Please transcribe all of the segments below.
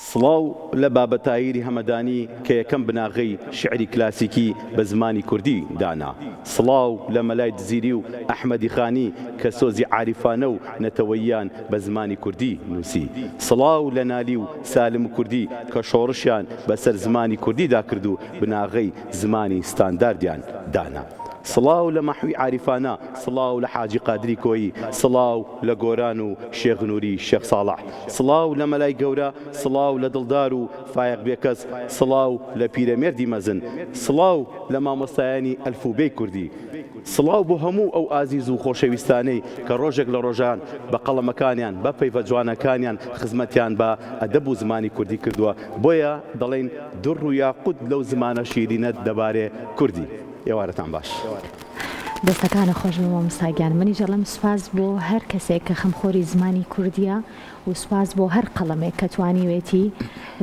سڵاو لە بابەتایری هەمەدانی کە یەکەم بناغەی شعری کلاسیکی بە زمانی کوردی دانا. سڵاو لە مەلای دزیری و ئەحمەدی خانی کە سۆزی عاریفانە و نەتەوەییان بە زمانی کوردی نووسی. سڵاو لە نالی و سالم و کوردی کە شۆڕشیان بەسەر زمانی کوردیدا کرد و بناغەی زمانی ستانداردیان دانا. سڵاو لە مەحوی عاریفانە، سڵاو لە حاجی قادری کۆیی، سڵاو لە گۆران و شێخ نووری شێخ ساڵح، سڵاو لە مەلای گەورە، سڵاو لە دڵدار و فایق بێکەس، سڵاو لە پیرەمێردی مەزن، سڵاو لە مامۆستایانی ئەلفوبەی کوردی، سڵاو بۆ هەموو ئەو ئازیز و خۆشەویستانەی کە ڕۆژێک لە ڕۆژان بە قەڵەمەکانیان بە پەیڤە جوانەکانیان خزمەتیان بە ئەدەب و زمانی کوردی کردووە. بۆیە دەڵێن دوڕ و یاقوت لەو زمانە شیرینە دەبارێ کوردی. ئێوارەتان باش. دەستەکانە خۆش بۆ مساگیان منی جەڵم سوپاس بۆ هەر کەسێک کە خەمخۆری زمانی کوردیە و سوپاس بۆ هەر قەڵەمێک کە توانیوێتی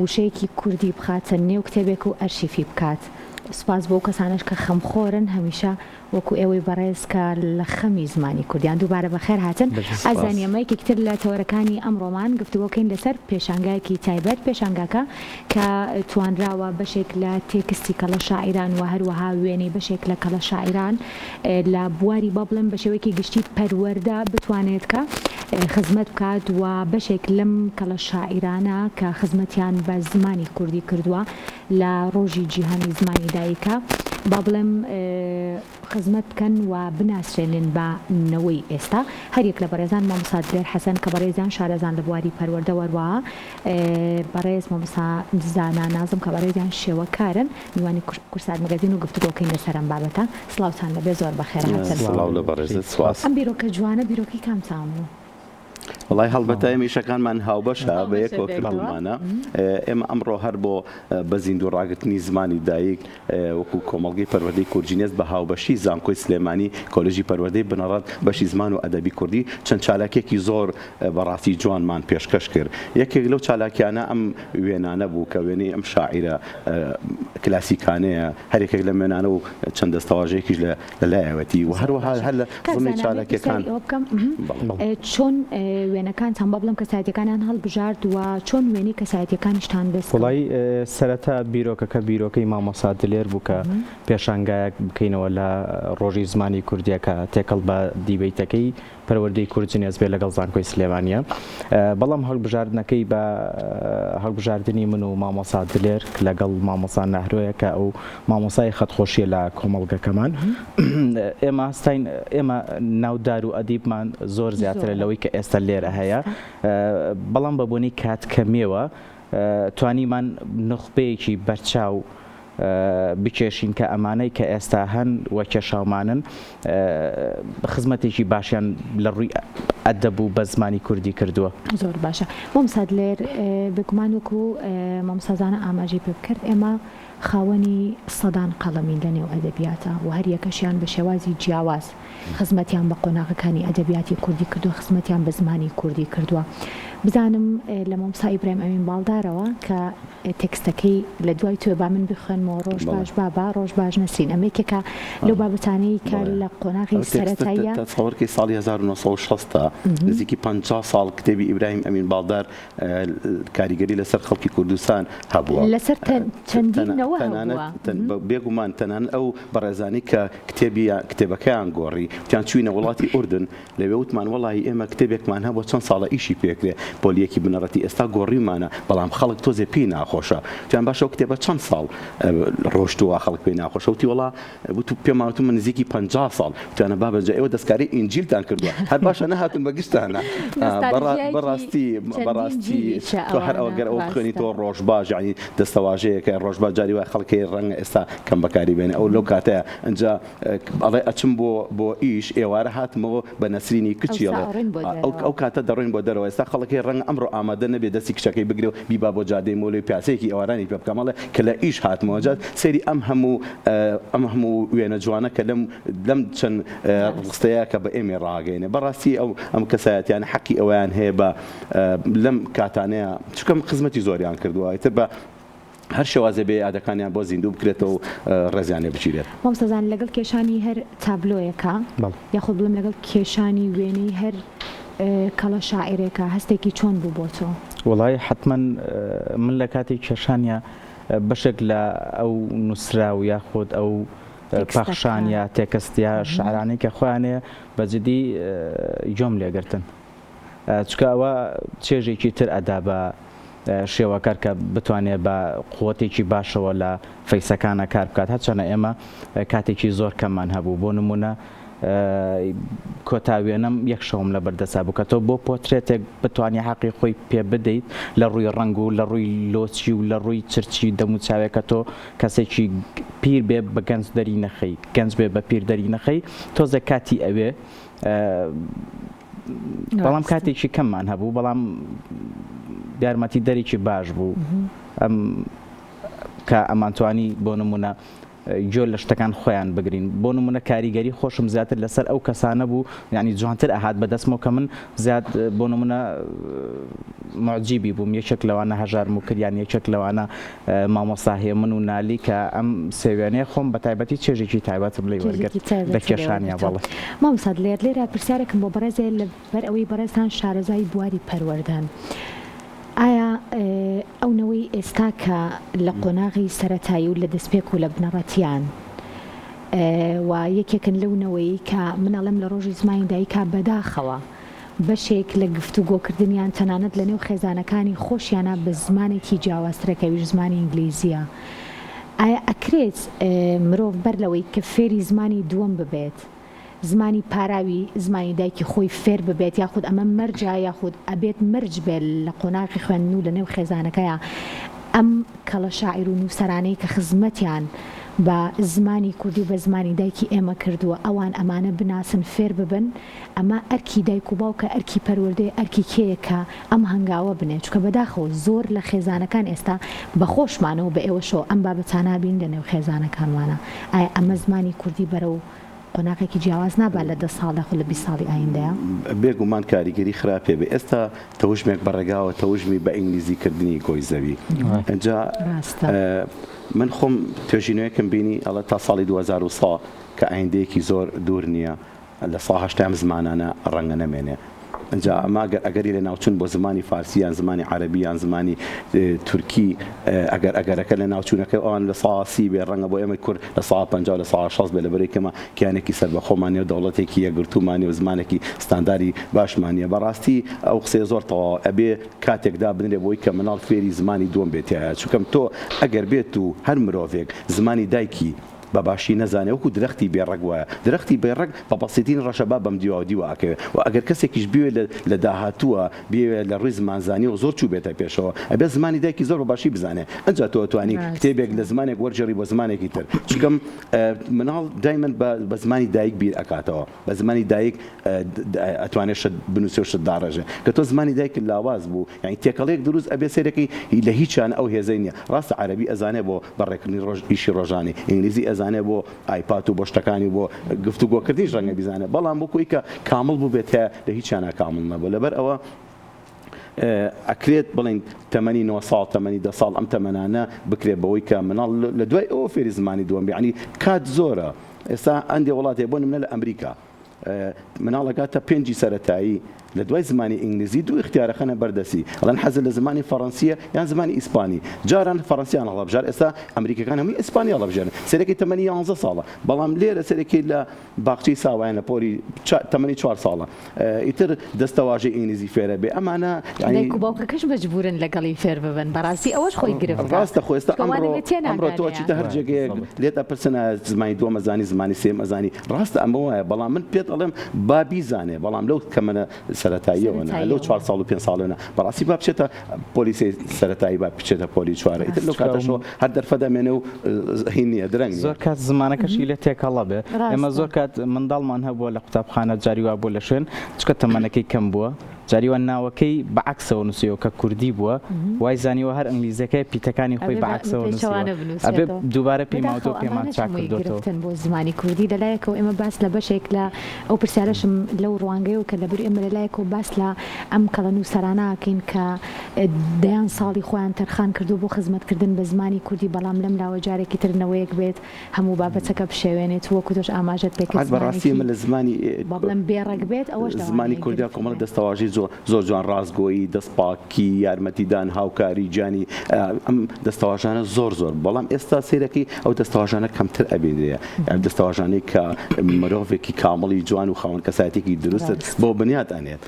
وشەیەکی کوردی بخاتە نێو کتێبێک و ئەرشیفی بکات. سوپاس بۆ کەسانش کە خەمخۆرن هەمیشە وەکو ئێوەی بەڕێز کە لە خەمی زمانی کوردیان دووبارە بەخێر هاتن. ئازانیەمەیەکی تر لە تەوەرەکانی ئەمڕۆمان گفتوگۆکەین لەسەر پێشانگایەکی تایبەت، پێشانگاکە کە توانراوە بەشێک لە تێکستی کەڵە شاعیران و هەروەها وێنەی بەشێک لە کەڵە شاعیران لە بواری بەبڵم بە شێوەیەکی گشتی پەروەردە بتوانێت کە خزمەت بکات و بەشێک لەم کەڵە شاعیرانە کە خزمەتیان بە زمانی کوردی کردووە لە ڕۆژی جیهانی زمانی دایکە با بڵێم خزمەت بکەن و بناسرێنن بە نەوەی ئێستا. هەریەک لە بەڕێزان مامۆستا دلێر حەسەن کە بەڕێزیان شارەزان لە بواری پەروەردە وەروە، بەڕێز مامۆستا زانا نازم کە بەڕێزیان شێوەکارن، میوانی کورسات مەگەزین و گفتوگۆکەین لەسەر ئەم بابەتە. سڵاوتان لەبێ، زۆر بەخێر هاتن. سڵاو لە بەڕێزت، سوپاس. ئەم بیرۆکە جوانە بیرۆکەی کامتان بوو؟ وڵای هەڵبەتە ئێمەیشەکانمان هاوبەشە بە یەک وەکلمانە. ئێمە ئەمڕۆ هەر بۆ بە زیندوو ڕاگررتنی زمانی دایک وەکو کۆمەڵگەی پەروەردەی کورجینێز بە هاوبەشی زانکۆی سلێمانی کۆلێژی پەروەردەی بنەڕەت بەشی زمان و ئەدەبی کوردی چەند چالاکێکی زۆر بەڕاستی جوانمان پێشکەش کرد. یەکێک لەو چالاکیانە ئەم وێنانە بوو کە وێنەی ئەم شاعیرە کلاسیکانەیە، هەرێکێک لە وێنانە و چەند دەستەواژەیەکیش لەلایەوەتی و هەروەها هەر لە زمانی چالاکیەکان چۆن وێنەکانتان بە بڵم کەسایەتیەکانیان هەڵبژارد و چۆن وێنەی کەسایەتیەکانیشتان بێت؟ وڵای سەرەتا بیرۆکەکە بیرۆکەی مامۆستا دلێر بوو کە پێشانگایەک بکەینەوە لە ڕۆژی زمانی کوردیەکە تێکەڵ بە دیبەیتەکەی پەروەردەی کورجینێز بێ لەگەڵ زانکۆی سلێمانیە. بەڵام هەڵبژاردنەکەی بە هەڵبژاردننی من و مامۆستا دلێر لەگەڵ مامۆستا نەهرۆیە کە ئەو مامۆسای خەتخۆشیە لە کۆمەڵگەکەمان، ئێمە هەستین ئێمە ناودار و ئەدیبمان زۆر زیاترە لەوەی کە ئێستا لێرە هەیە، بەڵام بە بۆنی کات کەمێوە توانیمان نخبەیەکی بەرچاو بکێشین کە ئەمانەی کە ئێستا هەن وە کێشاومانن خزمەتێکی باشیان لە ڕووی ئەدەب و بە زمانی کوردی کردووە. زۆر باشە. مامۆستا دلێر بگومان وەکو مامۆستازانە ئاماژەی پێ بکرد، ئێمە خاوەنی سەدان قەڵەمین لە نێو ئەدەبیاتە و هەر یەکەشیان بە شێوازی جیاواز خزمەتیان بە قۆناغەکانی ئەدەبیاتی کوردی کردووە، خزمەتیان بە زمانی کوردی کردووە. بزانم لە مامۆستا ئیبراهیم ئەمین باڵدارەوە کە تێکستەکەی لە دوای توێ با من بخوێنمەوە، ڕۆژ باش بابا ڕۆژ باش نەسرین، ئەمێکێکە لەو بابەتانەی کە لە قۆناغی سەرەتاییە تەسەووڕکەی ساڵی 1960 نزیکی 50 ساڵ کتێبی ئیبراهیم ئەمین باڵدار کاریگەری لەسەر خەڵکی کوردستان هەبووە، لەسەر چەندینەوە بێگومان تەنانەت ئەو بەڕێزانی کە کتێبەکەیان گۆڕی تیان چوینە وڵاتی ئوردن، لەوێ وتمان وەڵی ئێمە کتێبێکمان هەبووە چەند ساڵە ئیشی پێکرێ پۆلیەکی بنەڕەتی ئێستا گۆڕیمانە، بەڵام خەڵک تۆزێ پێی ناخۆشە. تیان باشە ئەو کتێبە چەند ساڵ ڕۆشتووە خەڵک پێی ناخۆشە، وتی وەڵا پێماوتم من نزیکی 50 ساڵ، وتیانە بابەجا ئێوە دەستکاری ئینجیلتان کردووە، هەر باشە نەهاتون بەگشتانە. بەڕاستی تۆ هەر ئەوە گەر ئەو خوێنی تۆ ڕۆژ باش یعنی دەستەواژەیەکە ڕۆژ باش جاری وای خەڵکی ڕەنگە ئێستا کەم بەکاری بێنێ، ئەو لەو کاتەیە ئەنجا ئەڵێ ئەچم بۆ ئیش ئێوارە هاتمەوە بە نەسرینی کچیڵێ ئەو کاتە دەڕۆین بۆ دەرەوە، ئێستا خەڵکی ڕەنگە ئەمڕۆ ئامادە نەبێ دەستی کچەکەی بگرێ و بیبا بۆ جادەی مۆلەی پیاسەیەکی ئێوارانی پێ بکەمەڵێ کە لە ئیش هاتمەوە جات سەیری ئەم هەموو وێنە جوانە کە لەم چەند ڕستەیە کە بە ئێمێ ڕاگەینێ. بەڕاستی ئەم کەسایەتیان حەقی ئەویان هەیە بە لەم کاتانەیە چکەم خزمەتی زۆریان کردووە، ئیتر بە هەر شێوازە بێ ئادەکانیان بۆ زیندوو بکرێتەوە و ڕێزیانێ بچیرێت. مامۆستازان لەگەڵ کێشانی هەر تابلۆیەکە یاخود بڵێم لەگەڵ کێشانی وێنەی هەر کەڵە شاعیرێکە هەستێکی چۆن بوو بۆ تۆ؟ وڵای حتمما من لە کاتی کێشانیا بەشێک لە ئەو نووسرا و یاخود ئەو پەخشانیا تێکەستیا شعرانەی کە خۆیانەیە بەجددی جۆم لێگرتن چکە ئەوە چێژێکی تر ئەدا بە شێوەکار کە بتوانێت بە قووەتێکی باشەوە لە فەیسەکانە کار بکات هەرچەنە ئێمە کاتێکی زۆر کەممان هەبوو بۆ نمونە کۆتاوێنم یەک شەوم لە بەردەسا بوو کە تۆ بۆ پۆترێتێک بتوانانی حەقی خۆی پێ بدەیت لە ڕووی ڕنگ و لە ڕووی لۆچی و لە ڕووی چرچی دەموچاوێکە تۆ کەسێکی پیر بێ بە گەنج دەری نەخەی گەنج بێ بە پیر دەری نەخەی تۆزە کاتی ئەوێ بەڵام کاتێکی کەممان هەبوو بەڵام یارمەتی دەرێکی باش بوو ئەم کە ئەمانتوانی بۆ نمونە جۆ لە شتەکان خۆیان بگرین بۆ نمونە کاریگەری خۆشم زیاتر لەسەر ئەو کەسانە بوو یعنی جوانتر ئەهات بەدەستمەوە کە من زیاد بۆ نمونە معجیبی بووم یەکێک لەوانە هەژارم و کریان یەکێک لەوانە مامۆستا هەیە من و نالی کە ئەم سێوێنەیە خۆم بە تایبەتی چێژێکی تایبەتم لێ وەرگرت بە کێشانیا بەڵێ مامۆستا لێرە پرسیارێکم بۆ بەڕێزێ لەبەر ئەوەی بەڕێزان شارەزای بواری پەروەردان ئایا ئەونەوەی ئێستا کە لە قۆناغی سەرەتایی و لە دەستپێک و لە بنەڕەتیان و یەکێکن لەونەوەی کە منەڵم لە ڕۆژی زمانی دایکا بەداخەوە بەشێک لە گفتوگۆکردنیان تەنانەت لە نێو خێزانەکانی خۆشیانە بە زمانێکی جیاوازترەکەویش زمانی ئینگلیزیە ئایا ئەکرێت مرۆڤ بەر لەوەی کە فێری زمانی دووەم ببێت زمانی پاراوی زمانی دایکی خۆی فێر ببێت یاخود ئەمە مەرجە یاخود ئەبێت مرج بێت لە قۆناغی خوێندن و لە نێو خێزانەکەیە ئەم کەڵە شاعیر و نووسەرانەی کە خزمەتیان بە زمانی کوردی و بە زمانی دایکی ئێمە کردووە ئەوان ئەمانە بناسن فێر ببن ئەمە ئەرکی دایک و باوکە ئەرکی پەروەردەی ئەرکی کێیەکە ئەم هەنگاوە بنێت چکە بەداخەوە زۆر لە خێزانەکان ئێستا بەخۆشمانەوە بە ئێوەشەوە ئەم بابەتانە بین لە نێو خێزانەکانوانە ئایا ئەمە زمانی کوردی بەرە و قۆناغێکی جیاواز نابات لە 10 ساڵ خو لە 20 ساڵی ئایندەیە بێگومان کاریگەری خراپێ بێ ئێستا تەوژمێک بەڕێگاوە تەوژمی بە ئینگلیزیکردنی گۆی زەوی ئەجا من خۆم توێژینەوەیەکم بینی ئەڵە تا ساڵی 2000 کە ئایندەیەکی زۆر دوور نییە لە ساڵ 80 زمانانە ڕەنگە نەمێنێ ئەجا ئەما ئەگەری لە ناوچون بۆ زمانی فارسییان زمانی عەرەبییان زمانی تورکی ئەگەرەکە لە ناوچوونەکە ئەوان لە ساسی بێ ڕەنگە بۆ ئێمە کورد لە ساڵ 50 لە ساڵ 60 بێ لەبەرێکەمە کیانێکی سەربەخۆمانیە و دەوڵەتێکی یەکگرتومانی و زمانێکی ستانداری باشمانیە بەڕاستی ئەو قسەیە زۆر تەواو ئەبێ کاتێکدا بنرێ بۆی کە مناڵ فێری زمانی دووەم بێتایە چونکەم تۆ ئەگەر بێت و هەر مرۆڤێک زمانی دایکی بە باشی نەزانێ وەکو درەختی بێڕەگ وایە درەختی بێڕەگ بە بەسیتین ڕەشەبا بەم دیواکەوێ و ئەگەر کەسێکیش بوێ لە داهاتووە بێ لە ڕووی زمانزانی و زۆر چوو بێتە پێشەوە ئەبێ زمانی دایکی زۆر بە باشی بزانێ ئەنجا تۆ توانی کتێبێک لە زمانێک وەرجێڕی بۆ زمانێکی تر چکەم مناڵ دایمەن بە زمانی دایک بیر ئەکاتەوە بە زمانی دایک ئەتوانێت شت بنووسێ و شت داڕێژێ کە تۆ زمانی دایک لاواز بوو یعنی تێکەڵەیەک دروست ئەبێ سێرەکەی لە هیچیان ئەو هێزەی نییە ڕاستە عەرەبی ئەزانێ بۆ بەڕێکردنی ئیشی ڕۆژانی ئینگلیزی ئەزانێ بۆ ئایپات و بۆ شتەکانی بۆ گفتوگۆکردنیش ڕەنگە بیزانێ بەڵام بۆ کۆی کە کامل بوو بێت لە هیچیانە کامل نەبوو لەبەر ئەوە ئەکرێت بڵین تەمەنی 9 ساڵ تەمەنی 10 ساڵ ئەم تەمەنانە بکرێت بەوەی کە مناڵ لە دوای ئەوە فێری زمانی دووەم یعنی کات زۆرە ئێستا ئەندێ وڵاتێ بۆ نمونە لە ئەمریکا مناڵەکاتە 5 سەرەتایی لە دوای زمانی ئینگلیزی دوو اختیارەخەنە بەردەسی ئەڵەن حەزت لە زمانی فەڕەنسیە یان زمانی ئیسپانی جاران فەڕەنسییان هەڵەبژار ئێستا ئەمریکەکان هەمووی ئیسپانی هەڵەبژێن سەرەکی تەمەنی 11 ساڵە بەڵام لێرە سەرەکی لە باخچەی ساوایان لە پۆلی تەمەنی 4 ساڵە ئیتر دەستەواژەی ئینگلیزی فێرە بێ ئەمانە یعنی باوکەکەش مەجبورن لەگەڵی فێر ببن بەڕاستی ئەوەش خۆی گرفت ڕاستە خۆ ئێستا ئەمڕۆ تۆ چیتە هەر جێگەیەک لێت ئەپرسنە زمانی دووەم ئەزانی زمانی سێم ئەزانی ڕاستە ئەمە وایە بەڵام من پێت ئەڵێم با بیزانێ بەڵام لەو کەمەنە سەرەتاییەوەنە لەو 4 ساڵ و 5 ساڵێنە بەڕاستی با بچێتە پۆلیسی سەرەتایی با بچێتە پۆلی چوارە ئیتر لەو کاتەشەوە هەر دەرفەدەمێنێ و هین نییە درەنگ زۆر کات زمانەکەشی لێ تێکەڵە بێ ئێمە زۆر کات منداڵمان هەبووە لە قوتابخانە جاریوا بوو لە شوێن چکە تەمەنەکەی کەم بووە جاریوان ناوەکەی بەعکسەوە نووسیەوە کە کوردی بووە وای زانیوە هەر ئەنگلیزەکەی پیتەکانی خۆی بەعکسەوە نووسیەوە ئەبێ دووبارە پێماوتۆ پێمان چاک کردوتەوە بۆ زمانی کوردی لەلایەکەوە ئێمە باس لە بەشێک لە ئەو پرسیارەشم لەو ڕوانگەیەوە کە لەبەر ئێمە لەلایەکەوە باس لە ئەم کەڵە نووسەرانەکەین کە دەیان ساڵی خۆیان تەرخان کردو بۆ خزمەتکردن بە زمانی کوردی بەڵام لەم لاوە جارێکی ترنەوەیەک بێت هەموو بابەتەکە بشێوێنێت وەکو تۆش ئاماژەت پێکرد بەڕاستی من لە زمانی بەڵام بێڕەگ بێت ئەوەش زمانی کوردیا کۆمەڵ دەستەواژی زۆر جوان ڕازگۆیی دەستپاکی یارمەتیدان هاوکاری جانی ئەم دەستەواژانە زۆر بەڵام ئێستا سیرەکەی ئەو دەستەواژانە کەمتر ئەبێنەیە دەستەواژانەی کە مرۆڤێکی کامەڵی جوان و خاوەن کەسایەتێکی دروستت بۆ بنیاد ئەنێت.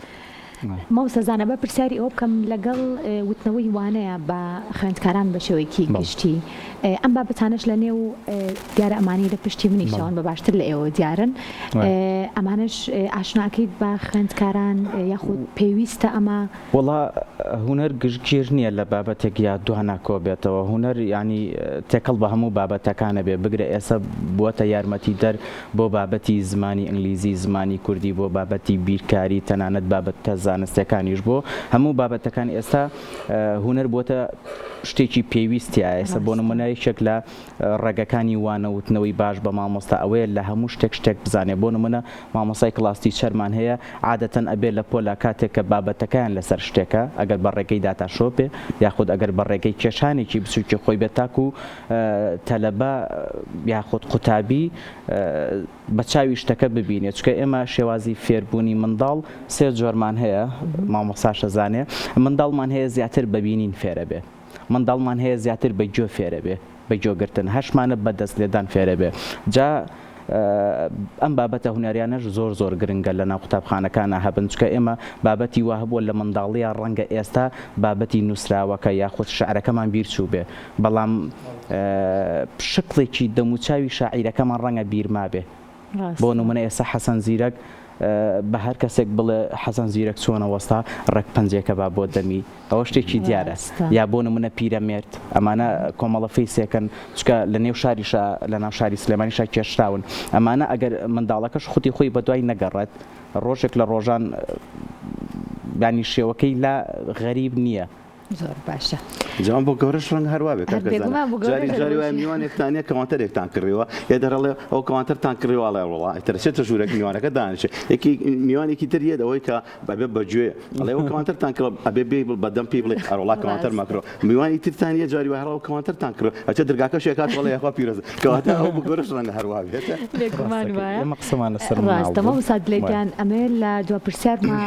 مەوسەزانە بە پرسیاری ئەو بکەم لەگەڵ وتنەوەی وانەیە بە خوێندکاران بە شێوەیەکی گشتی ئەم بابەتانەش لە نێو دیارە ئەمانی لە پشتی منیشەوەن بە باشتر لە ئێوە دیارن ئەمانش ئاشناکەیت بە خوێندکاران یاخود پێویستە ئەمە وڵا هوەر گشتگیر نییە لە بابەتێک یا دواناکۆ بێتەوە هوەر ینی تێکەڵ بە هەموو بابەتەکانە بێ بگرە ئێستا بووەتە یارمەتی دەر بۆ بابەتی زمانی ئینگلیزی زمانی کوردی بۆ بابەتی بیرکاری تەنانەت بابەتە زانستیەکانیش بۆ هەموو بابەتەکانی ئێستا هوەر بووەتە شتێکی پێویستی ئێستا بۆ نمونەیەکێک لە ڕێگەکانی وانەوتنەوەی باش بە مامۆستا ئەوەیە لە هەموو شتێک بزانێ بۆ نمونە مامۆستای کڵاستی چەرمان هەیە عادەتەن ئەبێ لە پۆلا کاتێک کە بابەتەکان لەسەر شتێکە ئەگەر بە ڕێگەی داتاشۆپێ یاخود ئەگەر بە ڕێگەی کێشانێکی بچووکی خۆی بێت تاکو تەلەبە یاخود قوتابی بە چاوی شتەکە ببینێت چکە ئێمە شێوازی فێربوونی منداڵ سێ جۆرمان هەیە مامۆستاشە زانێ منداڵمان هەیە زیاتر ببینین فێرە بێ منداڵمان هەیە زیاتر بە گوێ فێرە بێ بە گوێگرتن هەشمانە بە دەست لێدان فێرە بێ جا ئەم بابەتە هونەریانەش زۆر گرنگە لە ناو قوتابخانەکانە هەبن چکە ئێمە بابەتی وا هەبووە لە منداڵیە ڕەنگە ئێستا بابەتی نووسراوەکە یاخود شعرەکەمان بیرچوو بێ بەڵام شکڵێکی دەموچاوی شاعیرەکەمان ڕەنگە بیرما بێ بۆ نمونە ئێستا حەسەن زیرەک بە هەر کەسێک بڵێ حەسەن زیرەک چۆنە وەستا ڕێک پەنجێکە با بۆ دەمی ئەوە شتێکی دیارە یا بۆ نمونە پیرەمێرد ئەمانە کۆمەڵە فەیسێکن چکە لە نێو شاریشە لە ناو شاری سلێمانیشا کێشراون ئەمانە ئەگەر منداڵەکەش خوتی خۆی بە دوای نەگەڕێت ڕۆژێک لە ڕۆژان ینی شێوەکەی لا غەریب نییە. زۆر باشە جوان بۆ گەورەش ڕەنگ هەروە بێت جاری وای میوانێکتانە کەوانتەرێکتان کڕیوە یە دەڕڵێ ئەو کەوانتەرتان کڕیواڵێ وڵا تەرچێتە ژوورێک میوانەکە دانیشێ یەکی میوانێکی تریە ئەوەی کە بەبێ بەگوێ ئەڵێ ئەو کەوانتەرتان کرد ئەبێ بێ بەدەم پێی بڵێ ئەڕۆڵا کەوانتەر ماکرۆ میوانی ترتانە جاری وای هەڵەوە کەوانتەرتان کرد ئەچە دەرگاکە شێکات وڵێ یاخوا پیرۆز کەواتە ئەو بۆ گەورەش ڕەنگ هەروە بێت ئێمە قسەمانە سەر ڕاستەمە وسادلێکیان ئەمێ لە دو پرسیارما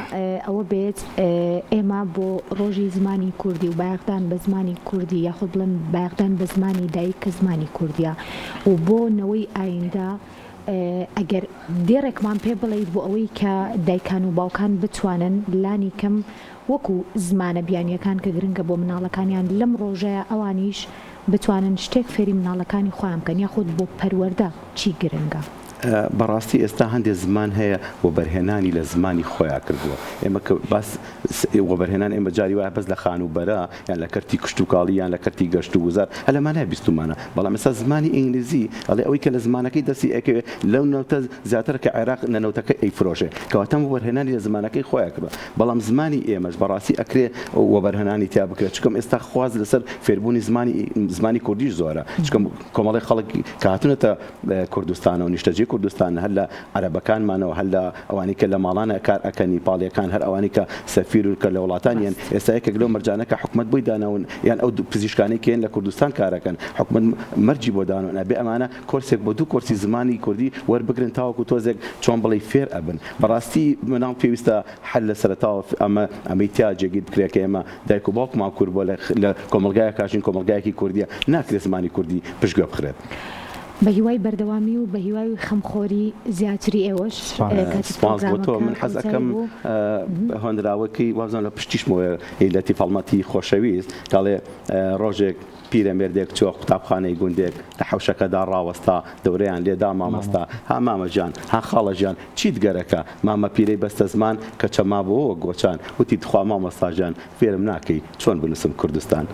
ئەوە بێت ئێمە بۆ ڕۆژی زمانی کوردی و بایەخدان بە زمانی کوردی یاخود بڵێن بایەخدان بە زمانی دایک کە زمانی کوردیە و بۆ نەوەی ئایندا ئەگەر دێڕێکمان پێ بڵێیت بۆ ئەوەی کە دایکان و باوکان بتوانن لانی کەم وەکو زمانە بیانیەکان کە گرنگە بۆ مناڵەکانیان لەم ڕۆژەیە ئەوانیش بتوانن شتێک فێری مناڵەکانی خۆیان بکەن یاخود بۆ پەروەردە چی گرنگە؟ بەڕاستی ئێستا هەندێک زمان هەیە وەبەرهێنانی لە زمانی خۆیان کردووە ئێمە باس وەبەرهێنان ئێمە جاری وایە بەس لە خانوبەرە یان لە کەرتی کشت و کاڵی یان لە کەرتی گەشت و گوزار هەلەمانە بیستمانە بەڵام ئێستا زمانی ئینگلیزی ئەڵێ ئەوەی کە لە زمانەکەی دەستی ئەکەوێ لەو نەوتە زیاتر کە عێراق نەنەوتەکە ئەیفرۆشێ کەواتە وەبەرهێنانی لە زمانەکەی خۆیان کردووە بەڵام زمانی ئێمەش بەڕاستی ئەکرێ وەبەرهێنانی تیا بکرێت چکەم ئێستا خواز لەسەر فێربوونی زمانی کوردیش زۆرە چکەم کۆمەڵی خەڵک کە هاتوونەتە کوردستانەوە نیشتەجێ کوردستان هەر لە عەرەبەکانمانەوە هەر لە ئەوانی کە لە ماڵانە کار ئەکەن نیپاڵیەکان هەر ئەوانی کە سەفیر و کە لە وڵاتانیان ئێستا یەکێک لەو مەرجانەکە حکومەت بۆی داناون یان ئەو پزیشکانی کێن لە کوردستان کارەکەن حکومەت مەرجی بۆ داناون ئەبێ ئەمانە کۆرسێک بۆ دوو کۆرسی زمانی کوردی وەربگرن تاوەکو تۆزێک چۆن بڵێ فێر ئەبن بەڕاستی مناڵ پێویستە حل لە سەرەتاوە ئەمەی تا جێگیر بکرێت کە ئێمە دایک و باوکمان کورد بۆ لە کۆمەلگایە کاژین کۆمەلگایەکی کوردیە ناکرێت زمانی کوردی پشتگوێ بخرێت. بە هیوای بەردەوامی و بە هیوای خەمخۆری زیاتری ئێوەش سپاس بۆ تۆ من حەز ئەەکەم هۆنراوەکەی وازان لە پشتیشمەوە هیلەتی فەڵمەتی خۆشەویست کاڵێ ڕۆژێک پیرەمێردێک چوە قوتابخانەی گوندێک لە حەوشەکەدا ڕاوەستا دەورەیان لێدا مامۆستا ها مامەجان ها خاڵەژیان چیت گەرەکە مامە پیرەی بەستە زمان کە چەما بۆەوە گۆچان وتی تخوا مامۆستاژان فێرم ناکەی چۆن بنووسم کوردستان.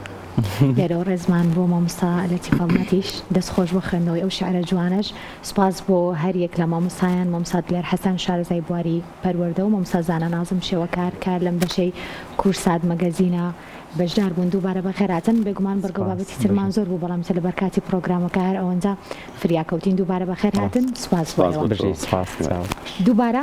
لێرەوە ڕێزمان بۆ مامۆستا لەتی فەڵمەتیش دەستخۆش بۆ خوێندنەوەی ئەو شعرە جوانش سپاس بۆ هەر یەک لە مامۆستایان مامۆستا دلێر حەسەن شارەزای بواری پەروەردە و مامۆستا زانە نازم شێوەکار کار لەم بەشەی کورسات مەگەزینە بەشدار بوون دووبارە بەخێراتن بێگومان بەرگە بابەتی ترمان زۆر بوو بەڵام لە بەرکاتی پرۆگرامەکە هەر ئەوەنجا فریاکەوتین دووبارە بەخێر هاتن سپاس دووبارە